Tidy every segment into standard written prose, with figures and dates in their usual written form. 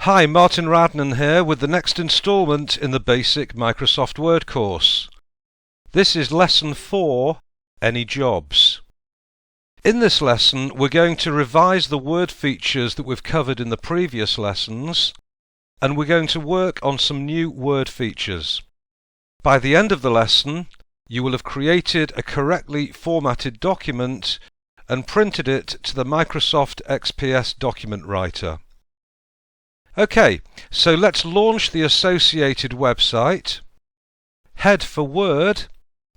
Hi, Martin Radnan here with the next instalment in the basic Microsoft Word course. This is lesson 4, Any Jobs. In this lesson we're going to revise the word features that we've covered in the previous lessons, and we're going to work on some new word features. By the end of the lesson you will have created a correctly formatted document and printed it to the Microsoft XPS document writer. Okay, so let's launch the associated website, head for Word,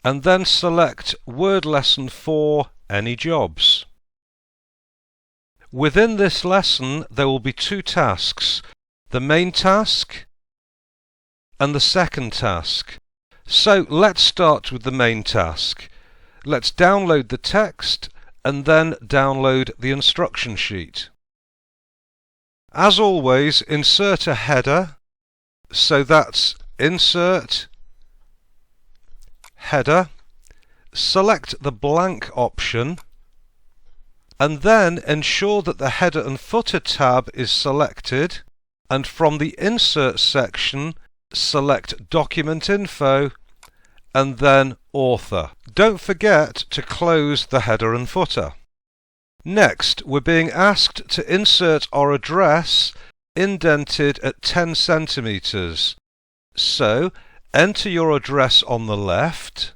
and then select Word Lesson 4, Any Jobs. Within this lesson there will be two tasks, the main task and the second task. So let's start with the main task. Let's download the text and then download the instruction sheet. As always, insert a header, so that's Insert, Header, select the blank option, and then ensure that the header and footer tab is selected, and from the Insert section, select Document Info, and then Author. Don't forget to close the header and footer. Next, we're being asked to insert our address indented at 10 centimeters. So, enter your address on the left,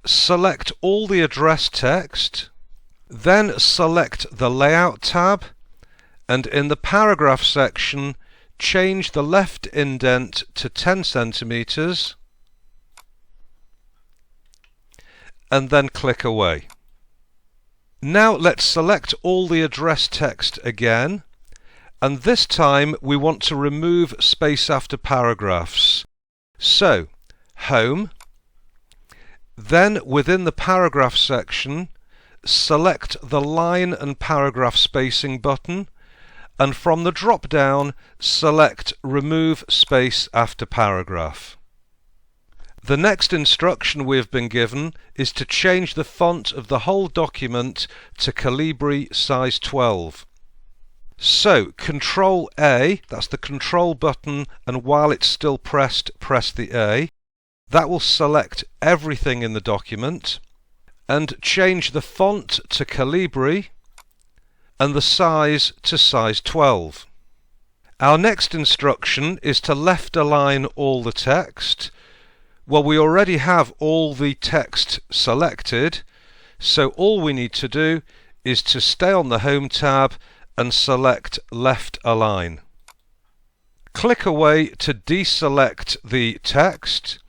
select all the address text, then select the Layout tab, and in the Paragraph section, change the left indent to 10 centimeters, and then click away. Now let's select all the address text again, and this time we want to remove space after paragraphs. So, Home, then within the Paragraph section, select the Line and Paragraph Spacing button, and from the drop-down, select Remove Space After Paragraph. The next instruction we have been given is to change the font of the whole document to Calibri size 12. So, Control A, that's the Control button, and while it's still pressed, press the A. That will select everything in the document, and change the font to Calibri, and the size to size 12. Our next instruction is to left align all the text. Well, we already have all the text selected, so all we need to do is to stay on the Home tab and select Left Align. Click away to deselect the text,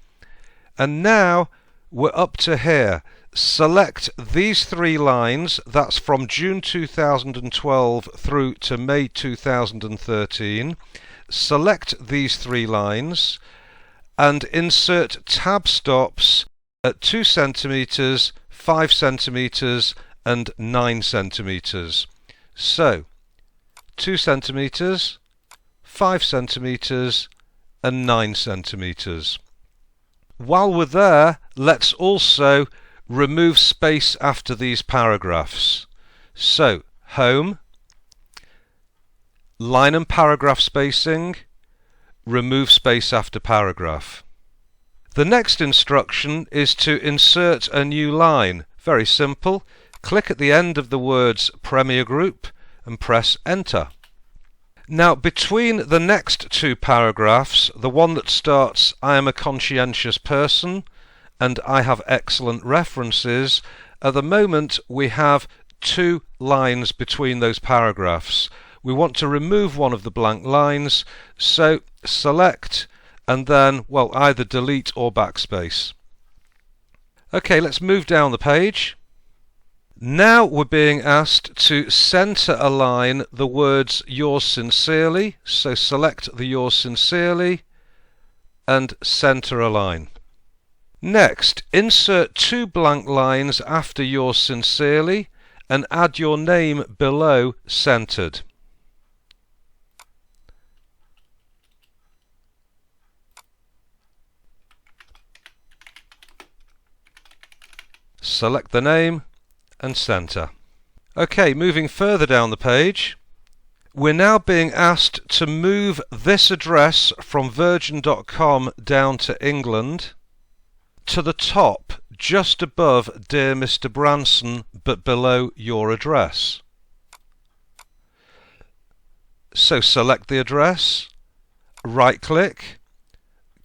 and now we're up to here. Select these three lines, that's from June 2012 through to May 2013. Select these three lines and insert tab stops at 2 centimeters, 5 centimeters, and 9 centimeters. So, 2 centimeters, 5 centimeters, and 9 centimeters. While we're there, let's also remove space after these paragraphs. So, Home, Line and Paragraph Spacing, remove space after paragraph. The next instruction is to insert a new line. Very simple. Click at the end of the words Premier Group and press Enter. Now, between the next two paragraphs, the one that starts I am a conscientious person and I have excellent references, at the moment we have two lines between those paragraphs. We want to remove one of the blank lines, so select and then, well, either delete or backspace. Okay, let's move down the page. Now we're being asked to center align the words Yours Sincerely, so select the Yours Sincerely and center align. Next, insert two blank lines after Yours Sincerely and add your name below centered. Select the name and center. Okay, moving further down the page, we're now being asked to move this address from virgin.com down to England to the top, just above Dear Mr. Branson, but below your address. So select the address, right-click,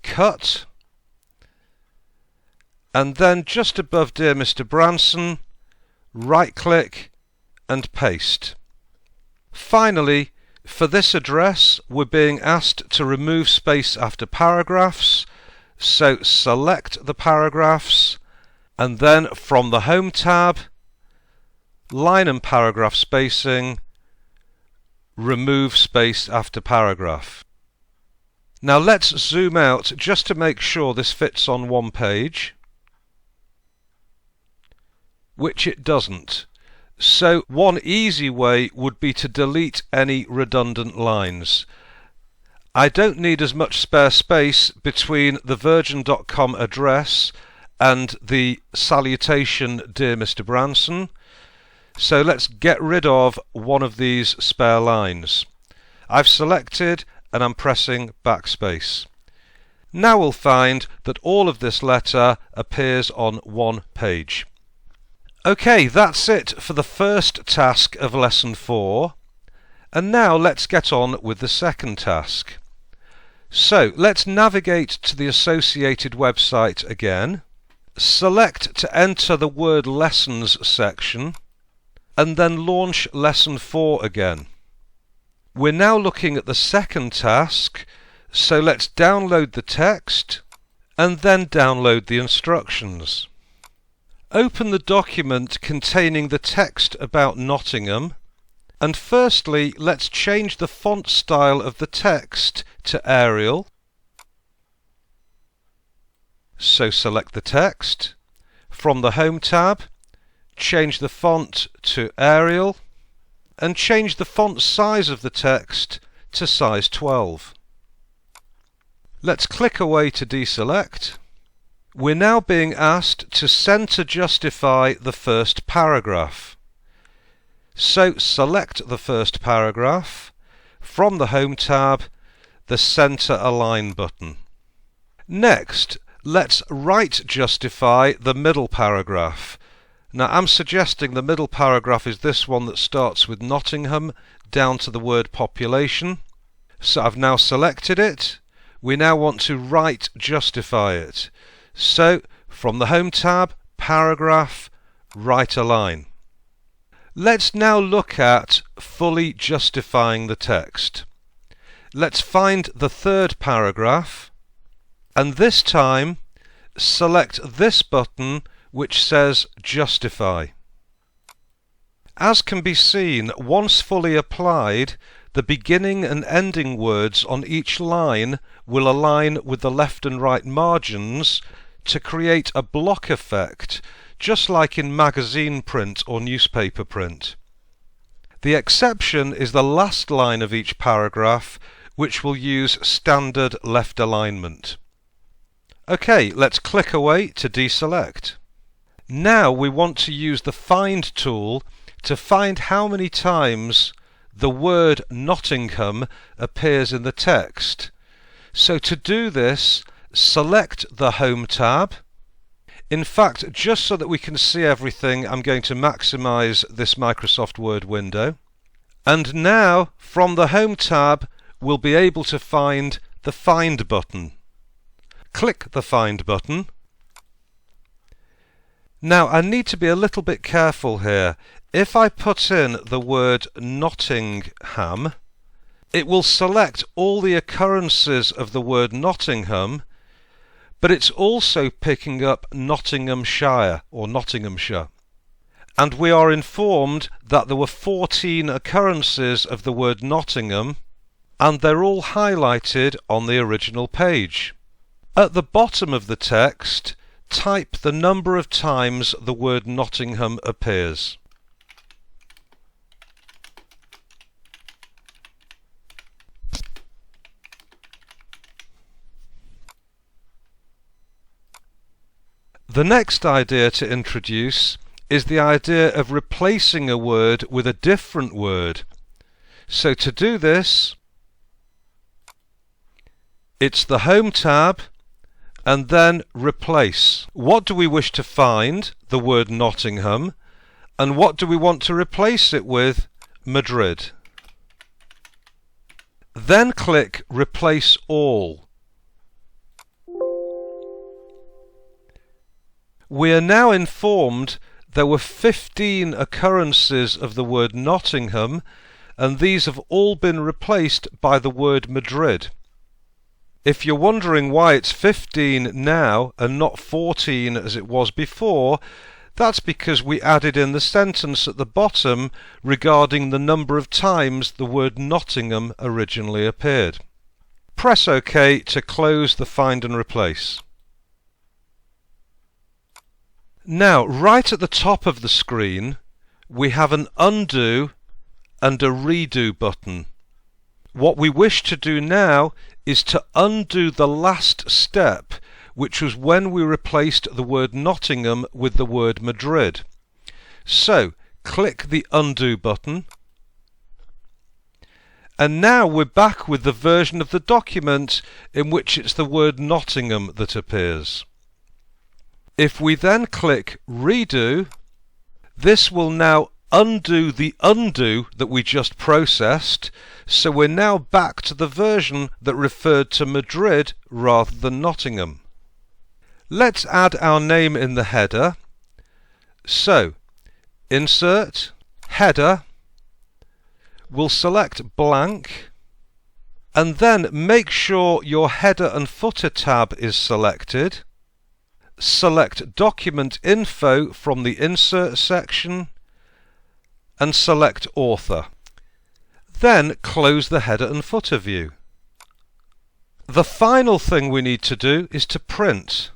cut, and then just above Dear Mr. Branson, right-click and paste. Finally, for this address, we're being asked to remove space after paragraphs, so select the paragraphs, and then from the Home tab, line and paragraph spacing, remove space after paragraph. Now let's zoom out just to make sure this fits on one page, which it doesn't. So one easy way would be to delete any redundant lines. I don't need as much spare space between the virgin.com address and the salutation Dear Mr. Branson, so let's get rid of one of these spare lines. I've selected and I'm pressing backspace. Now we'll find that all of this letter appears on one page. Okay, that's it for the first task of lesson 4, and now let's get on with the second task. So let's navigate to the associated website again, select to enter the word lessons section, and then launch lesson 4 again. We're now looking at the second task, so let's download the text and then download the instructions. Open the document containing the text about Nottingham, and firstly let's change the font style of the text to Arial. So select the text. From the Home tab, change the font to Arial, and change the font size of the text to size 12. Let's click away to deselect. We're now being asked to center justify the first paragraph. So select the first paragraph. From the Home tab, the Center Align button. Next, let's right justify the middle paragraph. Now I'm suggesting the middle paragraph is this one that starts with Nottingham down to the word population. So I've now selected it. We now want to right justify it. So from the Home tab, paragraph, right align. Let's now look at fully justifying the text. Let's find the third paragraph, and this time select this button which says Justify. As can be seen, once fully applied, the beginning and ending words on each line will align with the left and right margins to create a block effect, just like in magazine print or newspaper print. The exception is the last line of each paragraph, which will use standard left alignment. Okay, let's click away to deselect. Now we want to use the Find tool to find how many times the word Nottingham appears in the text. So to do this, select the Home tab. In fact, just so that we can see everything, I'm going to maximize this Microsoft Word window. And now, from the Home tab, we'll be able to find the Find button. Click the Find button. Now, I need to be a little bit careful here. If I put in the word Nottingham, it will select all the occurrences of the word Nottingham, but it's also picking up Nottinghamshire or Nottinghamshire. And we are informed that there were 14 occurrences of the word Nottingham, and they're all highlighted on the original page. At the bottom of the text, type the number of times the word Nottingham appears. The next idea to introduce is the idea of replacing a word with a different word. So to do this, it's the Home tab and then Replace. What do we wish to find? The word Nottingham. And what do we want to replace it with? Madrid. Then click Replace All. We are now informed there were 15 occurrences of the word Nottingham, and these have all been replaced by the word Madrid. If you're wondering why it's 15 now and not 14 as it was before, that's because we added in the sentence at the bottom regarding the number of times the word Nottingham originally appeared. Press OK to close the Find and Replace. Now, right at the top of the screen, we have an Undo and a Redo button. What we wish to do now is to undo the last step, which was when we replaced the word Nottingham with the word Madrid. So, click the Undo button, and now we're back with the version of the document in which it's the word Nottingham that appears. If we then click Redo, this will now undo the undo that we just processed, so we're now back to the version that referred to Madrid rather than Nottingham. Let's add our name in the header. So, Insert, Header, we'll select blank, and then make sure your header and footer tab is selected. Select Document Info from the Insert section and select Author. Then close the header and footer view. The final thing we need to do is to print.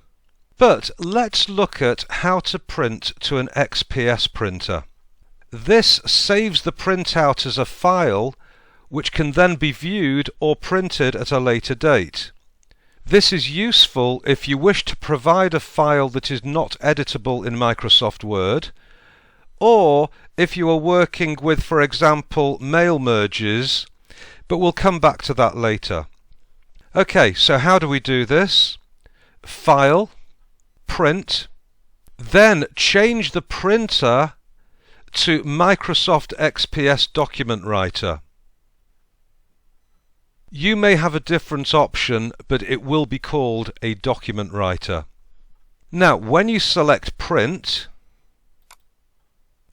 But let's look at how to print to an XPS printer. This saves the printout as a file which can then be viewed or printed at a later date. This is useful if you wish to provide a file that is not editable in Microsoft Word, or if you are working with, for example, mail merges, but we'll come back to that later. Okay, so how do we do this? File, Print, then change the printer to Microsoft XPS Document Writer. You may have a different option, but it will be called a document writer. Now, when you select Print,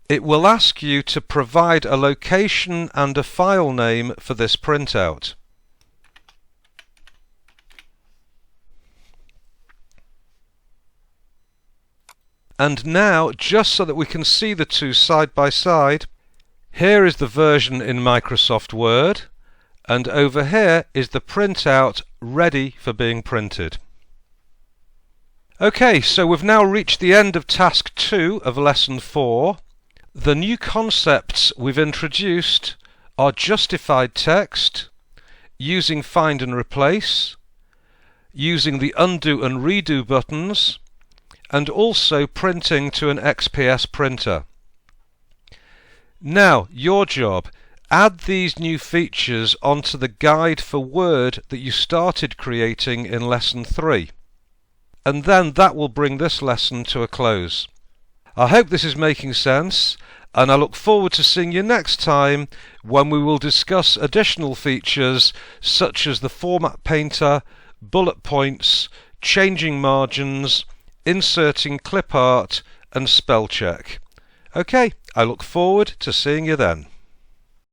it will ask you to provide a location and a file name for this printout. And now, just so that we can see the two side by side, here is the version in Microsoft Word, and over here is the printout ready for being printed. Okay, so we've now reached the end of task 2 of lesson 4. The new concepts we've introduced are justified text, using Find and Replace, using the Undo and Redo buttons, and also printing to an XPS printer. Now, your job. Add these new features onto the guide for Word that you started creating in lesson 3. And then that will bring this lesson to a close. I hope this is making sense, and I look forward to seeing you next time when we will discuss additional features such as the Format Painter, bullet points, changing margins, inserting clip art and spell check. Okay, I look forward to seeing you then.